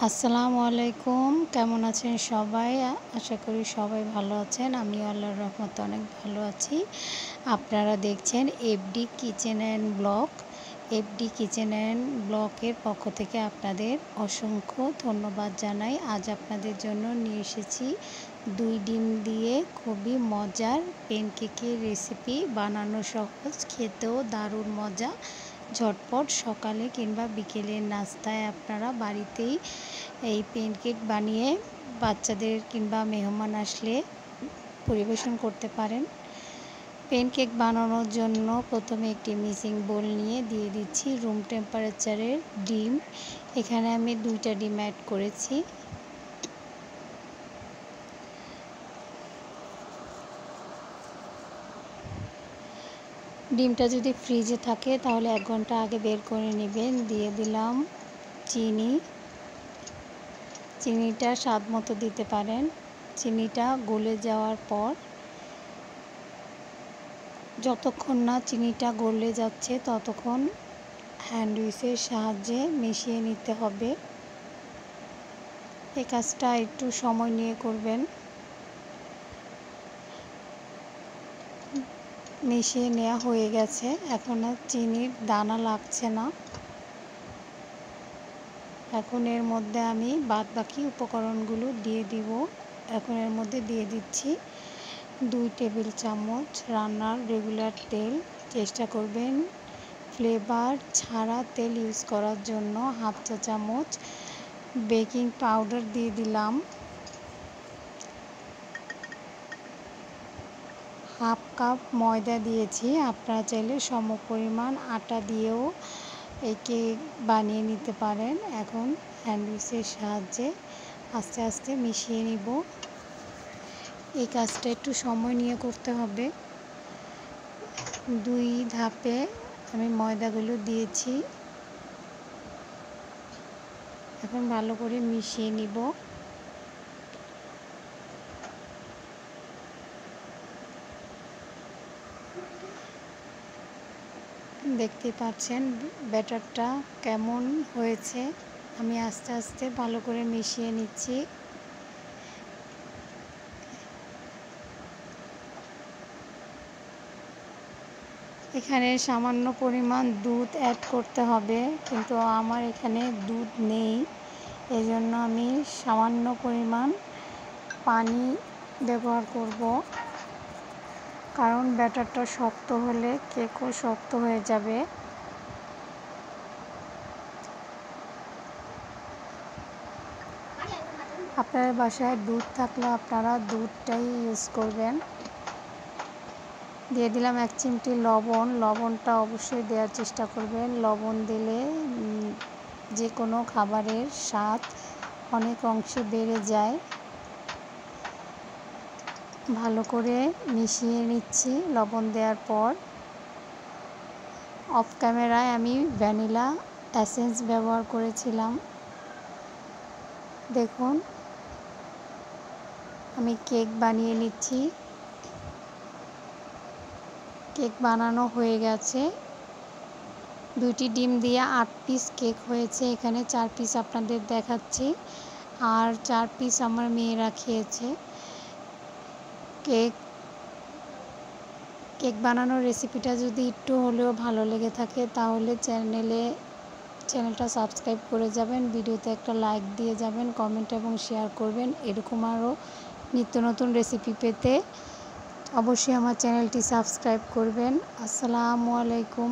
আসসালামু আলাইকুম। কেমন আছেন সবাই? আশা করি সবাই ভালো আছেন। আমিও আল্লাহর রহমতে অনেক ভালো আছি। আপনারা দেখছেন FD kitchen and blog. FD kitchen and ব্লগের পক্ষ থেকে আপনাদের অসংখ্য ধন্যবাদ জানাই। আজ আপনাদের জন্য নিয়ে এসেছি 2 ডিম দিয়ে খুবই মজার প্যানকেকের রেসিপি। বানানো সহজ, খেতেও দারুণ মজা। ঝটপট সকালে কিংবা বিকেলের নাস্তায় আপনারা বাড়িতেই এই প্যানকেক বানিয়ে বাচ্চাদের কিংবা মেহমান আসলে পরিবেশন করতে পারেন। প্যানকেক বানানোর জন্য প্রথমে একটি মিক্সিং বোল নিয়ে দিয়ে দিচ্ছি রুম টেম্পারেচারের ডিম। এখানে আমি 2টা ডিম অ্যাড করেছি। ডিমটা যদি ফ্রিজে থাকে তাহলে 1 ঘন্টা আগে বের করে নেবেন। দিয়ে দিলাম চিনিটা স্বাদ মতো দিতে পারেন। চিনিটা গলে যাওয়ার পর যতক্ষণ না চিনিটা গলে যাচ্ছে ততক্ষণ হ্যান্ড উইচের সাহায্যে মিশিয়ে নিতে হবে। এই কাজটা একটু সময় নিয়ে করবেন। মিশিয়ে নেওয়া হয়ে গেছে, এখন আর চিনির দানা লাগছে না। এখন এর মধ্যে আমি বাদবাকি উপকরণগুলো দিয়ে দিব। এখন এর মধ্যে দিয়ে দিচ্ছি 2 টেবিল চামচ রান্নার রেগুলার তেল। চেষ্টা করবেন ফ্লেভার ছাড়া তেল ইউজ করার জন্য। 1/2 চা চামচ বেকিং পাউডার দিয়ে দিলাম। 1/2 কাপ ময়দা দিয়েছি। আপনারা চাইলে সমপরিমাণ আটা দিয়েও এই কেক বানিয়ে নিতে পারেন। এখন হ্যান্ড উইচের সাহায্যে আস্তে আস্তে মিশিয়ে নিব। এই কাজটা একটু সময় নিয়ে করতে হবে। 2 ধাপে আমি ময়দাগুলো দিয়েছি। এখন ভালো করে মিশিয়ে নিব। দেখতে পাচ্ছেন ব্যাটারটা কেমন হয়েছে। আমি আস্তে আস্তে ভালো করে মিশিয়ে নিচ্ছি। এখানে সামান্য পরিমাণ দুধ অ্যাড করতে হবে, কিন্তু আমার এখানে দুধ নেই। এজন্য আমি সামান্য পরিমাণ পানি ব্যবহার করব, কারণ ব্যাটারটা শক্ত হলে কেকও শক্ত হয়ে যাবে। আপনার বাসায় দুধ থাকলে আপনারা দুধটাই ইউজ করবেন। দিয়ে দিলাম 1 চিমটি লবণ। লবণটা অবশ্যই দেওয়ার চেষ্টা করবেন। লবণ দিলে যে কোনো খাবারের স্বাদ অনেক অংশে বেড়ে যায়। ভালো করে মিশিয়ে নিচ্ছি। লবণ দেওয়ার পর অফ ক্যামেরায় আমি ভ্যানিলা এসেন্স ব্যবহার করেছিলাম। দেখুন আমি কেক বানিয়ে নিচ্ছি। কেক বানানো হয়ে গেছে। 2টি ডিম দিয়ে 8 পিস কেক হয়েছে। এখানে 4 পিস আপনাদের দেখাচ্ছি, আর 4 পিস আমার মেয়েরা খেয়েছে। কেক বানানোর রেসিপিটা যদি একটু হলেও ভালো লেগে থাকে তাহলে চ্যানেলটা সাবস্ক্রাইব করে যাবেন। ভিডিওতে একটা লাইক দিয়ে যাবেন, কমেন্ট এবং শেয়ার করবেন। এরকম আরও নিত্য নতুন রেসিপি পেতে অবশ্যই আমার চ্যানেলটি সাবস্ক্রাইব করবেন। আসসালামু আলাইকুম।